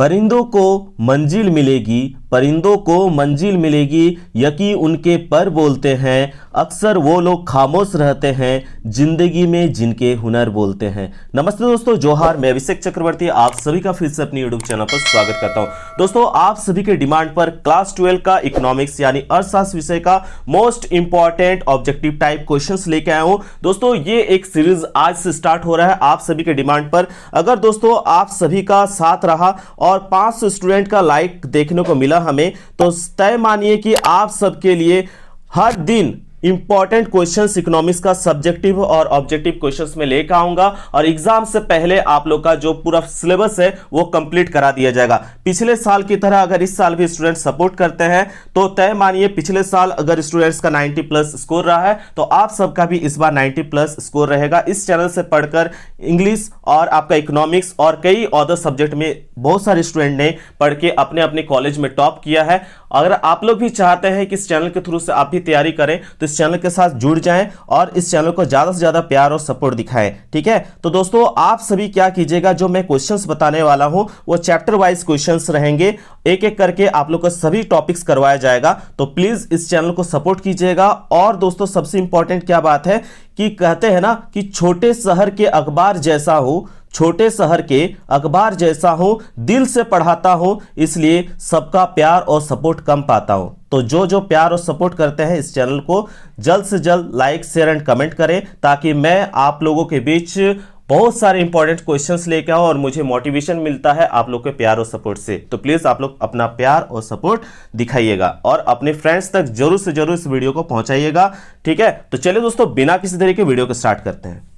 परिंदों को मंजिल मिलेगी, परिंदों को मंजिल मिलेगी, यकी उनके पर बोलते हैं, अक्सर वो लोग खामोश रहते हैं, जिंदगी में जिनके हुनर बोलते हैं। नमस्ते दोस्तों, जोहार। मैं अभिषेक चक्रवर्ती आप सभी का फिर से अपनी यूट्यूब चैनल पर स्वागत करता हूं। दोस्तों, आप सभी के डिमांड पर क्लास 12 का इकोनॉमिक्स यानी अर्थशास्त्र विषय का most important objective type questions लेके आया हूं। दोस्तों, ये एक सीरीज आज से स्टार्ट हो रहा है आप सभी के डिमांड पर। अगर दोस्तों आप सभी का साथ रहा और 500 स्टूडेंट का लाइक देखने को मिला हमें, तो तय मानिए कि आप सबके लिए हर दिन इंपॉर्टेंट क्वेश्चंस इकोनॉमिक्स का सब्जेक्टिव और ऑब्जेक्टिव क्वेश्चंस में लेकर आऊंगा और एग्जाम से पहले आप लोग का जो पूरा सिलेबस है वो कंप्लीट करा दिया जाएगा। पिछले साल की तरह अगर इस साल भी स्टूडेंट सपोर्ट करते हैं तो तय मानिए पिछले साल अगर स्टूडेंट्स का 90 प्लस स्कोर रहा है तो आप सबका भी इस बार 90 प्लस स्कोर रहेगा। इस चैनल से पढ़कर इंग्लिश और आपका इकोनॉमिक्स और कई अदर सब्जेक्ट में बहुत सारे स्टूडेंट ने पढ़ के अपने अपने कॉलेज में टॉप किया है। अगर आप लोग भी चाहते हैं कि इस चैनल के थ्रू से आप भी तैयारी करें तो इस चैनल के साथ जुड़ जाएं और इस चैनल को ज्यादा से ज्यादा प्यार और सपोर्ट दिखाएं। ठीक है, तो दोस्तों आप सभी क्या कीजिएगा, जो मैं क्वेश्चंस बताने वाला हूं वो चैप्टर वाइज क्वेश्चंस रहेंगे, एक एक करके आप लोग को सभी टॉपिक्स करवाया जाएगा। तो प्लीज इस चैनल को सपोर्ट कीजिएगा। और दोस्तों सबसे इंपॉर्टेंट क्या बात है कि कहते हैं ना कि छोटे शहर के अखबार जैसा हो, छोटे शहर के अखबार जैसा हूं, दिल से पढ़ाता हूं, इसलिए सबका प्यार और सपोर्ट कम पाता हूं। तो जो जो प्यार और सपोर्ट करते हैं इस चैनल को जल्द से जल्द लाइक शेयर एंड कमेंट करें, ताकि मैं आप लोगों के बीच बहुत सारे इंपॉर्टेंट क्वेश्चंस लेकर आऊं और मुझे मोटिवेशन मिलता है आप लोग के प्यार और सपोर्ट से। तो प्लीज आप लोग अपना प्यार और सपोर्ट दिखाइएगा और अपने फ्रेंड्स तक जरूर से जरूर इस वीडियो को पहुंचाइएगा। ठीक है, तो चलिए दोस्तों बिना किसी देरी के वीडियो को स्टार्ट करते हैं।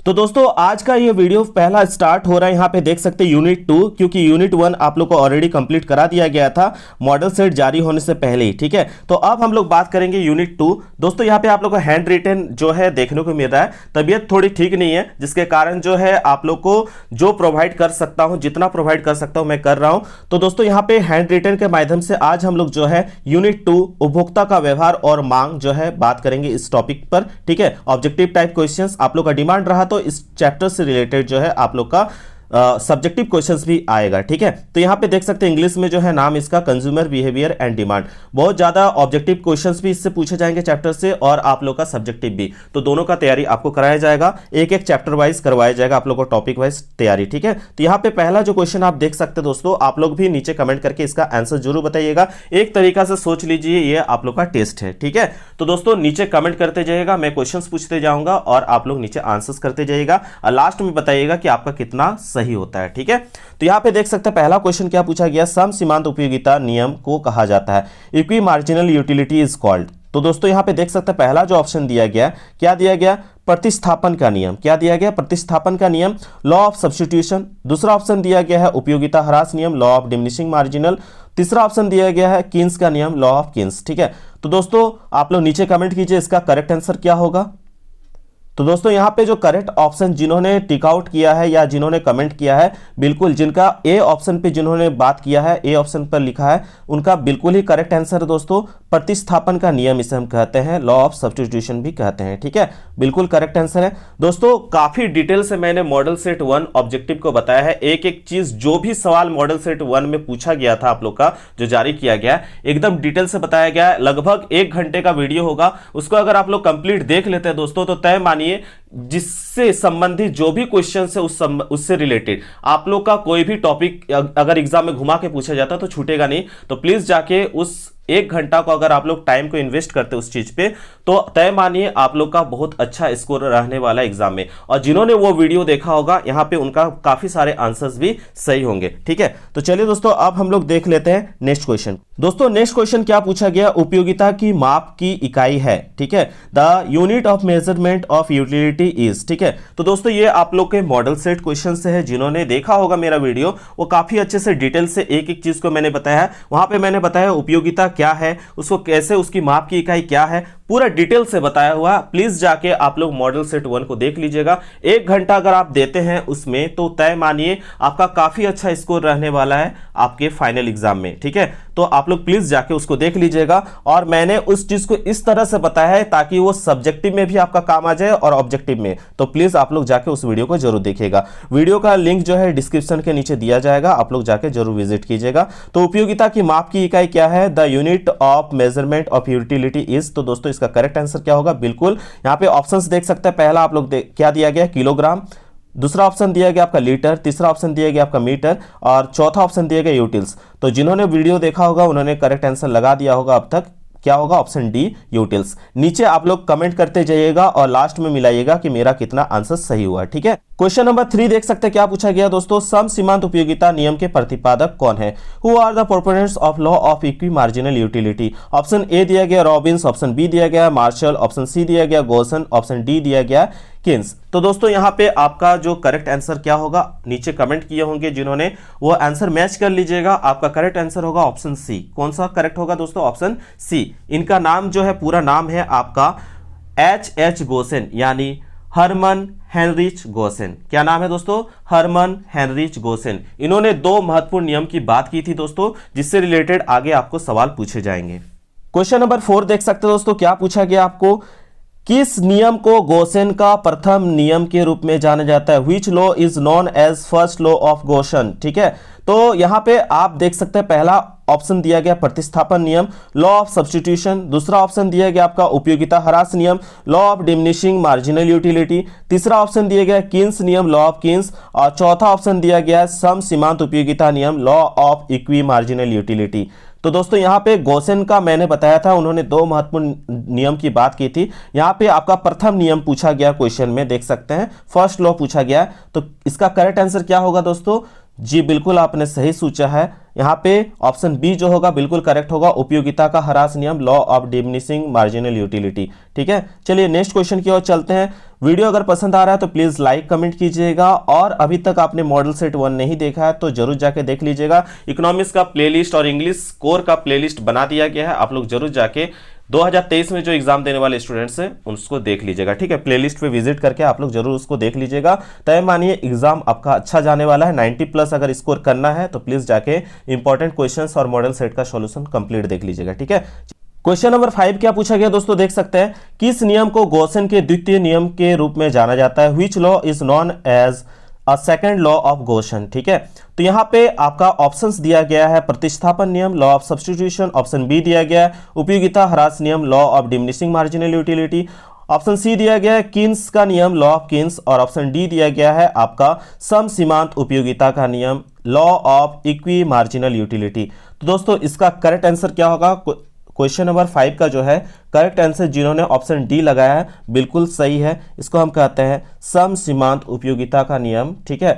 तो दोस्तों आज का ये वीडियो पहला स्टार्ट हो रहा है, यहाँ पे देख सकते हैं यूनिट 2, क्योंकि यूनिट 1 आप लोग को ऑलरेडी कंप्लीट करा दिया गया था मॉडल सेट जारी होने से पहले ही। ठीक है, तो अब हम लोग बात करेंगे यूनिट 2। दोस्तों यहाँ पे आप लोग को हैंड रिटन जो है देखने को मिल रहा है, तबीयत थोड़ी ठीक नहीं है जिसके कारण जो है आप लोग को जो प्रोवाइड कर सकता हूँ, जितना प्रोवाइड कर सकता हूँ मैं कर रहा हूँ। तो दोस्तों यहाँ पे हैंड रिटन के माध्यम से आज हम लोग जो है यूनिट 2 उपभोक्ता का व्यवहार और मांग जो है बात करेंगे इस टॉपिक पर। ठीक है, ऑब्जेक्टिव टाइप क्वेश्चंस आप लोग का डिमांड रहा तो इस चैप्टर से रिलेटेड जो है आप लोग का सब्जेक्टिव क्वेश्चंस भी आएगा। ठीक है, तो यहां पे देख सकते हैं इंग्लिश में जो है नाम इसका कंज्यूमर बिहेवियर एंड डिमांड। बहुत ज्यादा ऑब्जेक्टिव क्वेश्चंस भी इससे पूछे जाएंगे चैप्टर से और आप लोग का सब्जेक्टिव भी, तो दोनों का तैयारी आपको कराया जाएगा, एक एक चैप्टर वाइज करवाया जाएगा आप लोग को टॉपिक वाइज तैयारी। ठीक है, तो यहाँ पे पहला जो क्वेश्चन आप देख सकते हैं दोस्तों, आप लोग भी नीचे कमेंट करके इसका आंसर जरूर बताइएगा। एक तरीका से सोच लीजिए ये आप लोग का टेस्ट है। ठीक है, तो दोस्तों नीचे कमेंट करते जाइएगा, मैं क्वेश्चंस पूछते जाऊंगा और आप लोग नीचे आंसर्स करते जाइएगा और लास्ट में बताइएगा कि आपका कितना सही होता है। ठीक है, तो यहां पे देख सकते हैं पहला क्वेश्चन क्या पूछा गया, सम सीमांत उपयोगिता नियम को कहा जाता है, equi marginal utility is called. तो दोस्तों यहां पे देख सकते हैं पहला जो ऑप्शन दिया गया, क्या दिया गया, प्रतिस्थापन का नियम। क्या दिया गया, प्रतिस्थापन का नियम, लॉ ऑफ सब्स्टिट्यूशन। दूसरा ऑप्शन दिया गया है उपयोगिता ह्रास नियम, लॉ ऑफ डिमिनिशिंग मार्जिनल। तीसरा ऑप्शन दिया गया है कीन्स का नियम, लॉ ऑफ कीन्स। ठीक है, तो दोस्तों आप लोग नीचे कमेंट कीजिए इसका करेक्ट आंसर क्या होगा। तो दोस्तों यहाँ पे जो करेक्ट ऑप्शन जिन्होंने टिक आउट किया है या जिन्होंने कमेंट किया है, बिल्कुल जिनका ए ऑप्शन पे जिन्होंने बात किया है, ए ऑप्शन पर लिखा है, उनका बिल्कुल ही करेक्ट आंसर है दोस्तों, प्रतिस्थापन का नियम इसे हम कहते हैं, लॉ ऑफ सब्स्टिट्यूशन भी कहते हैं। ठीक है, बिल्कुल करेक्ट आंसर है दोस्तों। काफी डिटेल से मैंने मॉडल सेट 1 ऑब्जेक्टिव को बताया है, एक एक चीज जो भी सवाल मॉडल सेट 1 में पूछा गया था आप लोग का जो जारी किया गया एकदम डिटेल से बताया गया है। लगभग 1 घंटे का वीडियो होगा, उसको अगर आप लोग कंप्लीट देख लेते हैं दोस्तों तो तय मानिए जिससे संबंधित जो भी क्वेश्चन है उससे रिलेटेड आप लोग का कोई भी टॉपिक अगर एग्जाम में घुमा के पूछा जाता तो छूटेगा नहीं। तो प्लीज जाके उस 1 घंटा को अगर आप लोग टाइम को इन्वेस्ट करते उस चीज पे तो तय मानिए आप लोग का बहुत अच्छा स्कोर रहने वाला एग्जाम में। और जिन्होंने वो वीडियो देखा होगा यहाँ पे उनका काफी सारे आंसर्स भी सही होंगे। ठीक है, तो चलिए दोस्तों अब हम लोग देख लेते हैं नेक्स्ट क्वेश्चन। दोस्तों नेक्स्ट क्वेश्चन क्या पूछा गया, उपयोगिता की माप की इकाई है। ठीक है, the unit of measurement of utility is. ठीक है, तो दोस्तों ये आप लोग के मॉडल सेट क्वेश्चन से है, जिन्होंने देखा होगा मेरा वीडियो वो काफी अच्छे से डिटेल से एक एक चीज को मैंने बताया है। वहां पे मैंने बताया उपयोगिता क्या है, उसको कैसे, उसकी माप की इकाई क्या है, पूरा डिटेल से बताया हुआ है। प्लीज जाके आप लोग मॉडल सेट 1 को देख लीजिएगा। 1 घंटा अगर आप देते हैं उसमें तो तय मानिए आपका काफी अच्छा स्कोर रहने वाला है आपके फाइनल एग्जाम में, ठीक है। तो आप लोग प्लीज जाके उसको देख लीजिएगा। और मैंने उस चीज को इस तरह से बताया है ताकि वो सब्जेक्टिव में भी आपका काम आ जाए और ऑब्जेक्टिव में। तो प्लीज आप लोग जाके उस वीडियो को जरूर देखिएगा। वीडियो का लिंक जो है डिस्क्रिप्शन के नीचे दिया जाएगा, आप लोग जाके जरूर विजिट कीजिएगा। तो उपयोगिता की माप की इकाई क्या है? The unit of measurement of utility is. तो दोस्तों इसका करेक्ट आंसर क्या होगा? बिल्कुल यहाँ पे ऑप्शंस देख सकते हैं। पहला आप लोग क्या दिया गया? किलोग्राम। दूसरा ऑप्शन दिया गया आपका लीटर, तीसरा ऑप्शन दिया गया आपका मीटर और चौथा ऑप्शन दिया गया यूटिल्स। तो जिन्होंने वीडियो देखा होगा उन्होंने करेक्ट आंसर लगा दिया होगा अब तक। क्या होगा? Option D utils. नीचे आप लोग कमेंट करते जाइएगा और लास्ट में मिलाइएगा कि मेरा कितना आंसर सही हुआ, ठीक है। क्वेश्चन नंबर 3 देख सकते हैं क्या पूछा गया दोस्तों? सम सीमांत उपयोगिता नियम के प्रतिपादक कौन है? Who are the proponents of law of equi marginal utility? Option A दिया गया रॉबिन्स, ऑप्शन बी दिया गया मार्शल, ऑप्शन सी दिया गया गोसन, ऑप्शन डी दिया गया किन्स। तो दोस्तों यहाँ पे आपका जो करेक्ट आंसर क्या होगा? नीचे कमेंट किए होंगे जिन्होंने, वो आंसर मैच कर लीजिएगा। आपका करेक्ट आंसर होगा ऑप्शन सी। कौन सा करेक्ट होगा दोस्तों? Option C. इनका नाम जो है, पूरा नाम है आपका H गोसेन, यानी हरमन हेनरिच गोसेन। क्या नाम है दोस्तों? Hermann Heinrich Gossen. इन्होंने 2 महत्वपूर्ण नियम की बात की थी दोस्तों, जिससे रिलेटेड आगे आपको सवाल पूछे जाएंगे। क्वेश्चन नंबर 4 देख सकते हो दोस्तों, क्या पूछा गया आपको? किस नियम को गोसेन का प्रथम नियम के रूप में जाना जाता है? Which law is known as first law of Gossen, ठीक है। तो यहां पे आप देख सकते हैं पहला ऑप्शन दिया गया प्रतिस्थापन नियम, लॉ ऑफ सब्स्टिट्यूशन। दूसरा ऑप्शन दिया गया आपका उपयोगिता ह्रास नियम, law of diminishing marginal utility. तीसरा ऑप्शन दिया गया किन्स नियम, लॉ ऑफ किन्स। और चौथा ऑप्शन दिया गया सम सीमांत उपयोगिता नियम, law of equi marginal utility. तो दोस्तों यहाँ पे गोसेन का मैंने बताया था, उन्होंने 2 महत्वपूर्ण नियम की बात की थी। यहाँ पे आपका प्रथम नियम पूछा गया क्वेश्चन में, देख सकते हैं फर्स्ट लॉ पूछा गया। तो इसका करेक्ट आंसर क्या होगा दोस्तों? जी बिल्कुल आपने सही सोचा है। यहाँ पे ऑप्शन बी जो होगा बिल्कुल करेक्ट होगा, उपयोगिता का ह्रास नियम, law of diminishing marginal utility, ठीक है। चलिए नेक्स्ट क्वेश्चन की ओर चलते हैं। वीडियो अगर पसंद आ रहा है तो प्लीज लाइक कमेंट कीजिएगा, और अभी तक आपने मॉडल सेट 1 नहीं देखा है तो जरूर जाके देख लीजिएगा। इकोनॉमिक्स का प्लेलिस्ट और इंग्लिश कोर का प्लेलिस्ट बना दिया गया है, आप लोग जरूर जाके 2023 में जो एग्जाम देने वाले स्टूडेंट्स हैं उसको देख लीजिएगा, ठीक है। प्लेलिस्ट पे विजिट करके आप लोग जरूर उसको देख लीजिएगा। तय मानिए एग्जाम आपका अच्छा जाने वाला है। 90+ अगर स्कोर करना है तो प्लीज जाके इंपॉर्टेंट क्वेश्चंस और मॉडल सेट का सॉल्यूशन कंप्लीट देख लीजिएगा, ठीक है। क्वेश्चन नंबर 5 क्या पूछा गया दोस्तों? देख सकते हैं किस नियम को गोसेन के द्वितीय नियम के रूप में जाना जाता है? Which law is known as a second law of Gossen, ठीक है। तो यहां पे आपका ऑप्शंस दिया गया है प्रतिस्थापन नियम, law of substitution. Option B दिया गया है उपयोगिता ह्रास नियम, law of diminishing marginal utility. Option C दिया गया है किन्स का नियम, लॉ ऑफ किन्स। और ऑप्शन डी दिया गया है आपका सम सीमांत उपयोगिता का नियम, law of equi marginal utility. तो दोस्तों इसका करेक्ट आंसर क्या होगा? क्वेश्चन नंबर 5 का जो है करेक्ट आंसर जिन्होंने ऑप्शन डी लगाया है बिल्कुल सही है। इसको हम कहते हैं सम सीमांत उपयोगिता का नियम, ठीक है।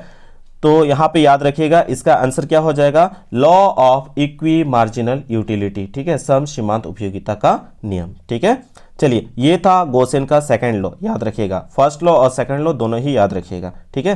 तो यहां पे याद रखिएगा इसका आंसर क्या हो जाएगा? Law of equi marginal utility, ठीक है, सम सीमांत उपयोगिता का नियम, ठीक है। चलिए ये था गोसेन का सेकंड लॉ, याद रखिएगा। फर्स्ट लॉ और सेकंड लॉ दोनों ही याद रखिएगा, ठीक है।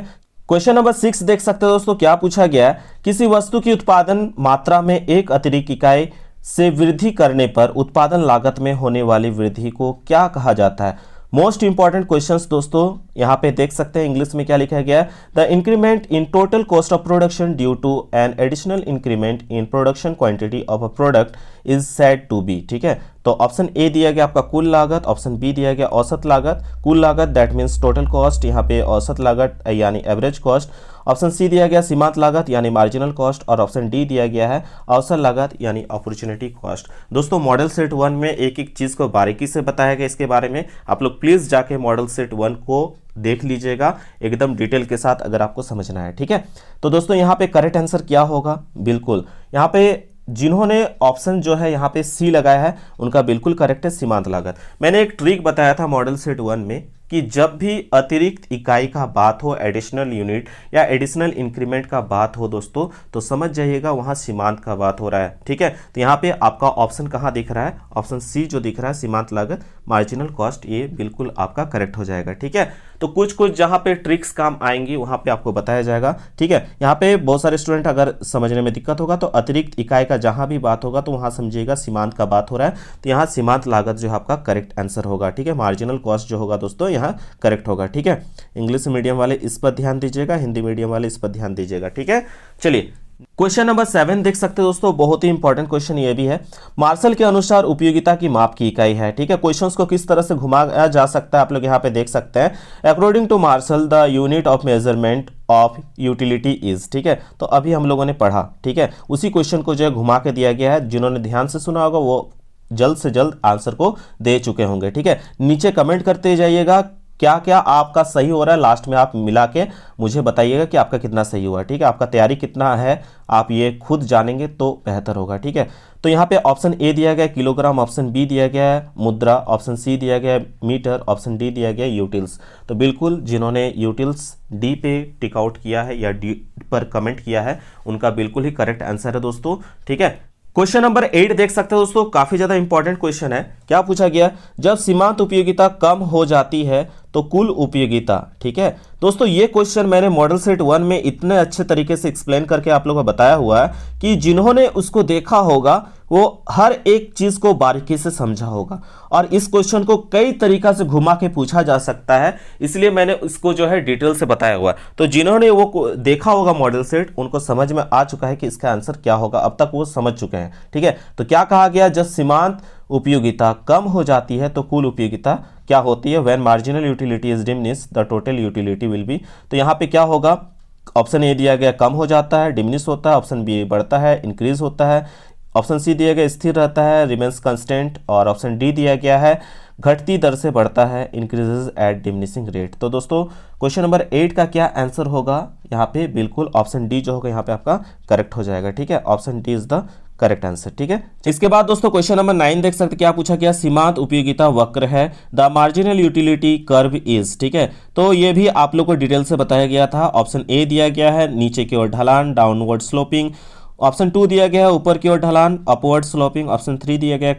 क्वेश्चन नंबर 6 देख सकते हो दोस्तों, क्या पूछा गया है? किसी वस्तु की उत्पादन मात्रा में एक अतिरिक्त इकाई से वृद्धि करने पर उत्पादन लागत में होने वाली वृद्धि को क्या कहा जाता है? मोस्ट इंपॉर्टेंट क्वेश्चंस दोस्तों यहां पे देख सकते हैं इंग्लिश में क्या लिखा गया है? The increment in total cost of production due to an additional increment in production quantity of a product is said to be, ठीक है। तो ऑप्शन ए दिया गया आपका कुल लागत, ऑप्शन बी दिया गया औसत लागत। कुल लागत दैट मीन्स टोटल कॉस्ट, यहाँ पे औसत लागत यानी एवरेज कॉस्ट। ऑप्शन सी दिया गया सीमांत लागत यानी मार्जिनल कॉस्ट, और ऑप्शन डी दिया गया है अवसर लागत यानी अपॉर्चुनिटी कॉस्ट। दोस्तों मॉडल सेट 1 में एक एक चीज को बारीकी से बताया गया, इसके बारे में आप लोग प्लीज जाके मॉडल सेट 1 को देख लीजिएगा एकदम डिटेल के साथ अगर आपको समझना है, ठीक है। तो दोस्तों यहाँ पे करेक्ट आंसर क्या होगा? बिल्कुल यहाँ पे जिन्होंने ऑप्शन जो है यहाँ पे सी लगाया है उनका बिल्कुल करेक्ट है, सीमांत लागत। मैंने एक ट्रिक बताया था मॉडल सेट 1 में कि जब भी अतिरिक्त इकाई का बात हो, एडिशनल यूनिट या एडिशनल इंक्रीमेंट का बात हो दोस्तों, तो समझ जाइएगा वहां सीमांत का बात हो रहा है, ठीक है। तो यहाँ पे आपका ऑप्शन कहाँ दिख रहा है? ऑप्शन सी जो दिख रहा है सीमांत लागत मार्जिनल कॉस्ट, ये बिल्कुल आपका करेक्ट हो जाएगा, ठीक है। तो कुछ कुछ जहां पे ट्रिक्स काम आएंगी वहां पे आपको बताया जाएगा, ठीक है। यहाँ पे बहुत सारे स्टूडेंट अगर समझने में दिक्कत होगा तो अतिरिक्त इकाई का जहां भी बात होगा तो वहां समझिएगा सीमांत का बात हो रहा है, तो यहाँ सीमांत लागत जो है आपका करेक्ट आंसर होगा, ठीक है। मार्जिनल कॉस्ट जो होगा दोस्तों यहाँ करेक्ट होगा, ठीक है। इंग्लिश मीडियम वाले इस पर ध्यान दीजिएगा, हिंदी मीडियम वाले इस पर ध्यान दीजिएगा, ठीक है। चलिए क्वेश्चन नंबर 7 देख सकते हैं दोस्तों, बहुत ही इंपॉर्टेंट क्वेश्चन ये भी है। मार्शल के अनुसार उपयोगिता की माप की इकाई है, ठीक है। क्वेश्चंस को किस तरह से घुमाया जा सकता है आप लोग यहाँ पे देख सकते हैं। According to Marshall the unit of measurement of utility is, ठीक है। तो अभी हम लोगों ने पढ़ा, ठीक है, उसी क्वेश्चन को जो है घुमा के दिया गया है। जिन्होंने ध्यान से सुना होगा वो जल्द से जल्द आंसर को दे चुके होंगे, ठीक है। नीचे कमेंट करते जाइएगा क्या क्या आपका सही हो रहा है, लास्ट में आप मिला के मुझे बताइएगा कि आपका कितना सही हुआ, ठीक है। आपका तैयारी कितना है आप ये खुद जानेंगे तो बेहतर होगा, ठीक है। तो यहाँ पे ऑप्शन ए दिया गया किलोग्राम, ऑप्शन बी दिया गया है मुद्रा, ऑप्शन सी दिया गया है मीटर, ऑप्शन डी दिया गया है यूटिल्स। तो बिल्कुल जिन्होंने यूटिल्स डी पे टिक आउट किया है या डी पर कमेंट किया है उनका बिल्कुल ही करेक्ट आंसर है दोस्तों, ठीक है। क्वेश्चन नंबर 8 देख सकते हो दोस्तों, काफी ज्यादा इंपॉर्टेंट क्वेश्चन है। क्या पूछा गया, जब सीमांत उपयोगिता कम हो जाती है तो कुल उपयोगिता, ठीक है दोस्तों। ये क्वेश्चन मैंने मॉडल सेट 1 में इतने अच्छे तरीके से एक्सप्लेन करके आप लोगों को बताया हुआ है कि जिन्होंने उसको देखा होगा वो हर एक चीज को बारीकी से समझा होगा, और इस क्वेश्चन को कई तरीका से घुमा के पूछा जा सकता है, इसलिए मैंने इसको जो है डिटेल से बताया हुआ है। तो जिन्होंने वो देखा होगा मॉडल सेट उनको समझ में आ चुका है कि इसका आंसर क्या होगा, अब तक वो समझ चुके हैं, ठीक है। तो क्या कहा गया, जब सीमांत उपयोगिता कम हो जाती है तो कुल उपयोगिता क्या होती है। When marginal utility is diminish the total utility will be. तो यहाँ पे क्या होगा, ऑप्शन ए दिया गया कम हो जाता है, डिमिनिश होता है, ऑप्शन बी बढ़ता है, इंक्रीज होता है, ऑप्शन सी दिया गया स्थिर रहता है, रिमेन्स कांस्टेंट, और ऑप्शन डी दिया गया है घटती दर से बढ़ता है, इंक्रीजेज एट डिमिनिशिंग रेट। तो दोस्तों क्वेश्चन नंबर 8 का क्या आंसर होगा यहाँ पे, बिल्कुल ऑप्शन डी जो होगा यहाँ पे आपका करेक्ट हो जाएगा, ठीक है। Option D is the correct answer, ठीक है। इसके बाद दोस्तों क्वेश्चन नंबर 9 देख सकते क्या पूछा गया, सीमांत उपयोगिता वक्र है, the marginal utility curve is, ठीक है। तो ये भी आप लोग को डिटेल से बताया गया था। ऑप्शन ए दिया गया है नीचे की ओर ढलान, डाउनवर्ड स्लोपिंग, ऑप्शन 2 दिया गया है ऊपर की ओर ढलान, अपवर्ड स्लोपिंग, ऑप्शन 3 दिया गया है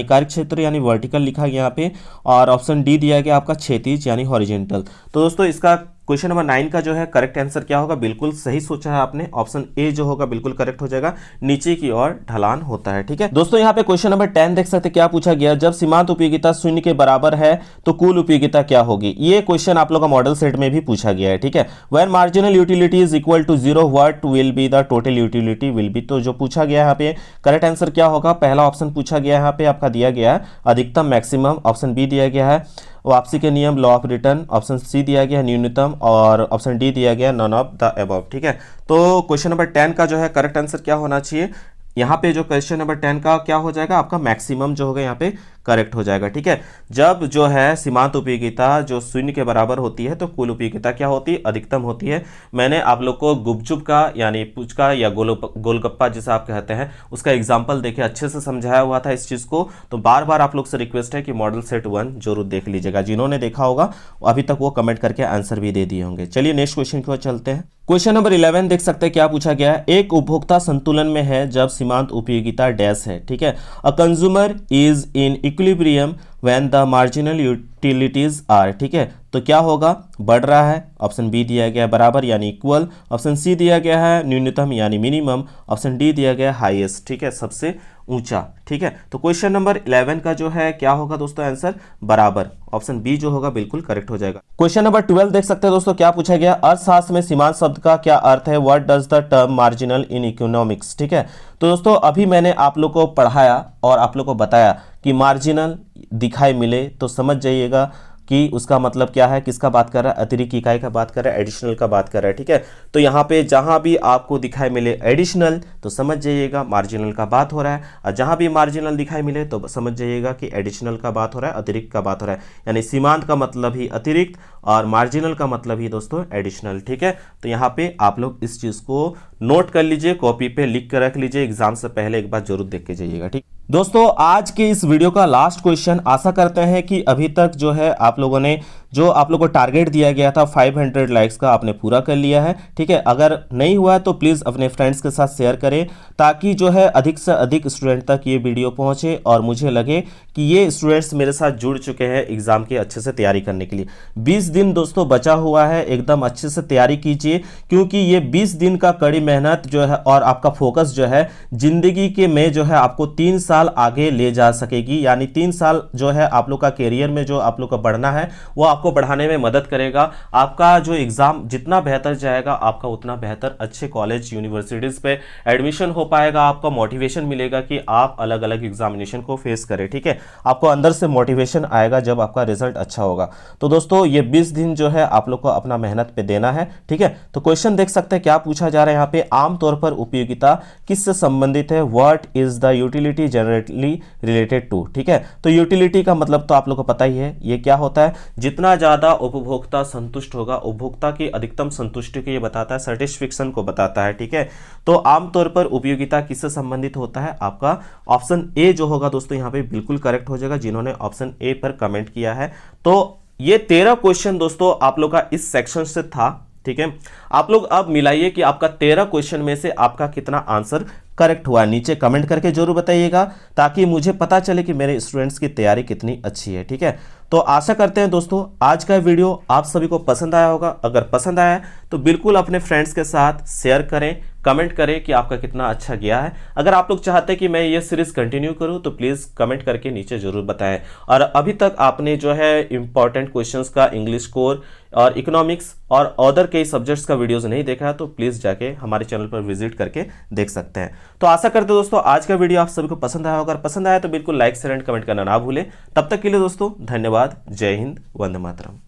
कार्यक्षेत्र यानी वर्टिकल लिखा गया यहाँ पे, और ऑप्शन डी दिया गया आपका क्षैतिज यानी हॉरिजॉन्टल। तो दोस्तों इसका क्वेश्चन नंबर 9 का जो है करेक्ट आंसर क्या होगा, बिल्कुल सही सोचा है आपने, ऑप्शन ए जो होगा बिल्कुल करेक्ट हो जाएगा, नीचे की ओर ढलान होता है, ठीक है। दोस्तों यहाँ पे क्वेश्चन नंबर 10 देख सकते क्या पूछा गया, जब सीमांत उपयोगिता 0 के बराबर है तो कुल उपयोगिता क्या होगी। ये क्वेश्चन आप लोग का मॉडल सेट में भी पूछा गया है, ठीक है। When marginal utility is equal to 0 what will be the total utility will be. तो जो पूछा गया यहाँ पे करेक्ट आंसर क्या होगा, पहला ऑप्शन पूछा गया यहाँ पे आपका दिया गया है अधिकतम मैक्सिमम, ऑप्शन बी दिया गया है वापसी के नियम law of return, option C दिया गया है न्यूनतम, और ऑप्शन डी दिया गया नन ऑफ द अबव, ठीक है। तो क्वेश्चन नंबर 10 का जो है करेक्ट आंसर क्या होना चाहिए, यहाँ पे जो क्वेश्चन नंबर 10 का क्या हो जाएगा आपका मैक्सिमम जो होगा यहाँ पे करेक्ट हो जाएगा, ठीक है। जब जो है सीमांत उपयोगिता जो 0 के बराबर होती है तो कुल उपयोगिता क्या होती है, अधिकतम होती है। मैंने आप लोग को गुपचुप का यानी पुचका या गोलगप्पा जिसे आप कहते हैं उसका एग्जाम्पल देखे अच्छे से समझाया हुआ था इस चीज़ को। तो बार बार आप लोग से रिक्वेस्ट है कि मॉडल सेट 1 जरूर देख लीजिएगा, जिन्होंने देखा होगा अभी तक वो कमेंट करके आंसर भी दे दिए होंगे। चलिए नेक्स्ट क्वेश्चन की ओर चलते हैं। क्वेश्चन नंबर 11 देख सकते हैं क्या पूछा गया है, एक उपभोक्ता संतुलन में है जब सीमांत उपयोगिता डैश है, ठीक है। A consumer is in equilibrium when the marginal utilities are, ठीक है। तो क्या होगा, बढ़ रहा है, ऑप्शन बी दिया गया है बराबर यानी इक्वल, ऑप्शन सी दिया गया है न्यूनतम यानी मिनिमम, ऑप्शन डी दिया गया है हाईएस्ट, ठीक है, सबसे ऊंचा, ठीक है। तो क्वेश्चन नंबर 11 का जो है क्या होगा दोस्तों आंसर, बराबर, ऑप्शन बी जो होगा बिल्कुल करेक्ट हो जाएगा। क्वेश्चन नंबर 12 देख सकते हैं दोस्तों क्या पूछा गया, अर्थशास्त्र में सीमांत शब्द का क्या अर्थ है, what does the term marginal in economics, ठीक है। तो दोस्तों अभी मैंने आप लोग को पढ़ाया और आप लोग को बताया कि मार्जिनल दिखाई मिले तो समझ जाइएगा कि उसका मतलब क्या है, किसका बात कर रहा है, अतिरिक्त इकाई का बात कर रहा है, एडिशनल का बात कर रहा है, ठीक है। तो यहाँ पे जहाँ भी आपको दिखाई मिले एडिशनल तो समझ जाइएगा मार्जिनल का बात हो रहा है, और जहाँ भी मार्जिनल दिखाई मिले तो समझ जाइएगा कि एडिशनल का बात हो रहा है, अतिरिक्त का बात हो रहा है। यानी सीमांत का मतलब ही अतिरिक्त और मार्जिनल का मतलब ही दोस्तों एडिशनल, ठीक है। तो यहाँ पे आप लोग इस चीज़ को नोट कर लीजिए, कॉपी पे लिख कर रख लीजिए, एग्जाम से पहले एक बार जरूर देख के जाइएगा, ठीक। दोस्तों आज के इस वीडियो का लास्ट क्वेश्चन, आशा करते हैं कि अभी तक जो है आप लोगों ने जो आप लोगों को टारगेट दिया गया था 500 लाइक्स का आपने पूरा कर लिया है। ठीक है, अगर नहीं हुआ है तो प्लीज़ अपने फ्रेंड्स के साथ शेयर करें ताकि जो है अधिक से अधिक स्टूडेंट तक ये वीडियो पहुंचे और मुझे लगे कि ये स्टूडेंट्स मेरे साथ जुड़ चुके हैं एग्जाम की अच्छे से तैयारी करने के लिए। 20 दिन दोस्तों बचा हुआ है, एकदम अच्छे से तैयारी कीजिए क्योंकि ये 20 दिन का कड़ी मेहनत जो है और आपका फोकस जो है जिंदगी के में जो है आपको 3 साल आगे ले जा सकेगी। यानी 3 साल जो है आप लोग का कैरियर में जो आप लोग का बढ़ना है वो आपको बढ़ाने में मदद करेगा। आपका जो एग्जाम जितना बेहतर जाएगा आपका उतना बेहतर अच्छे कॉलेज यूनिवर्सिटीज पे एडमिशन हो पाएगा। आपका मोटिवेशन मिलेगा कि आप अलग अलग एग्जामिनेशन को फेस करें। ठीक है, आपको अंदर से मोटिवेशन आएगा जब आपका रिजल्ट अच्छा होगा। तो दोस्तों ये 20 दिन जो है आप लोग को अपना मेहनत पे देना है। ठीक है, तो क्वेश्चन देख सकते हैं क्या पूछा जा रहा है यहाँ पे। आमतौर पर उपयोगिता किससे संबंधित है? What is the utility generally related to. ठीक है, तो यूटिलिटी का मतलब तो आप लोग को पता ही है, ये क्या होता है? जितना ज्यादा उपभोक्ता संतुष्ट होगा, उपभोक्ता की अधिकतम संतुष्टि को ये बताता है, सेटिस्फेक्शन को बताता है। ठीक है, तो आमतौर पर उपयोगिता किससे संबंधित होता है? आपका ऑप्शन ए जो होगा दोस्तों यहाँ पे बिल्कुल करेक्ट हो जाएगा जिन्होंने ऑप्शन ए पर कमेंट किया है। तो ये 13 क्वेश्चन दोस्तों आप लोग का इस सेक्शन से था। ठीक है, आप लोग अब मिलाइए कि आपका 13 क्वेश्चन में से आपका कितना आंसर करेक्ट हुआ। नीचे कमेंट करके जरूर बताइएगा ताकि मुझे पता चले कि मेरे स्टूडेंट्स की तैयारी कितनी अच्छी है। ठीक है, तो आशा करते हैं दोस्तों आज का वीडियो आप सभी को पसंद आया होगा। अगर पसंद आया है तो बिल्कुल अपने फ्रेंड्स के साथ शेयर करें, कमेंट करें कि आपका कितना अच्छा गया है। अगर आप लोग चाहते हैं कि मैं ये सीरीज कंटिन्यू करूं तो प्लीज़ कमेंट करके नीचे जरूर बताएं। और अभी तक आपने जो है इंपॉर्टेंट क्वेश्चंस का इंग्लिश कोर और इकोनॉमिक्स और अदर कई सब्जेक्ट्स का वीडियोस नहीं देखा है तो प्लीज़ जाके हमारे चैनल पर विजिट करके देख सकते हैं। तो आशा करते हैं दोस्तों आज का वीडियो आप सभी को पसंद आया होगा। अगर पसंद आया तो बिल्कुल लाइक शेयर एंड कमेंट करना ना भूलें। तब तक के लिए दोस्तों धन्यवाद। जय हिंद, वंदे मातरम।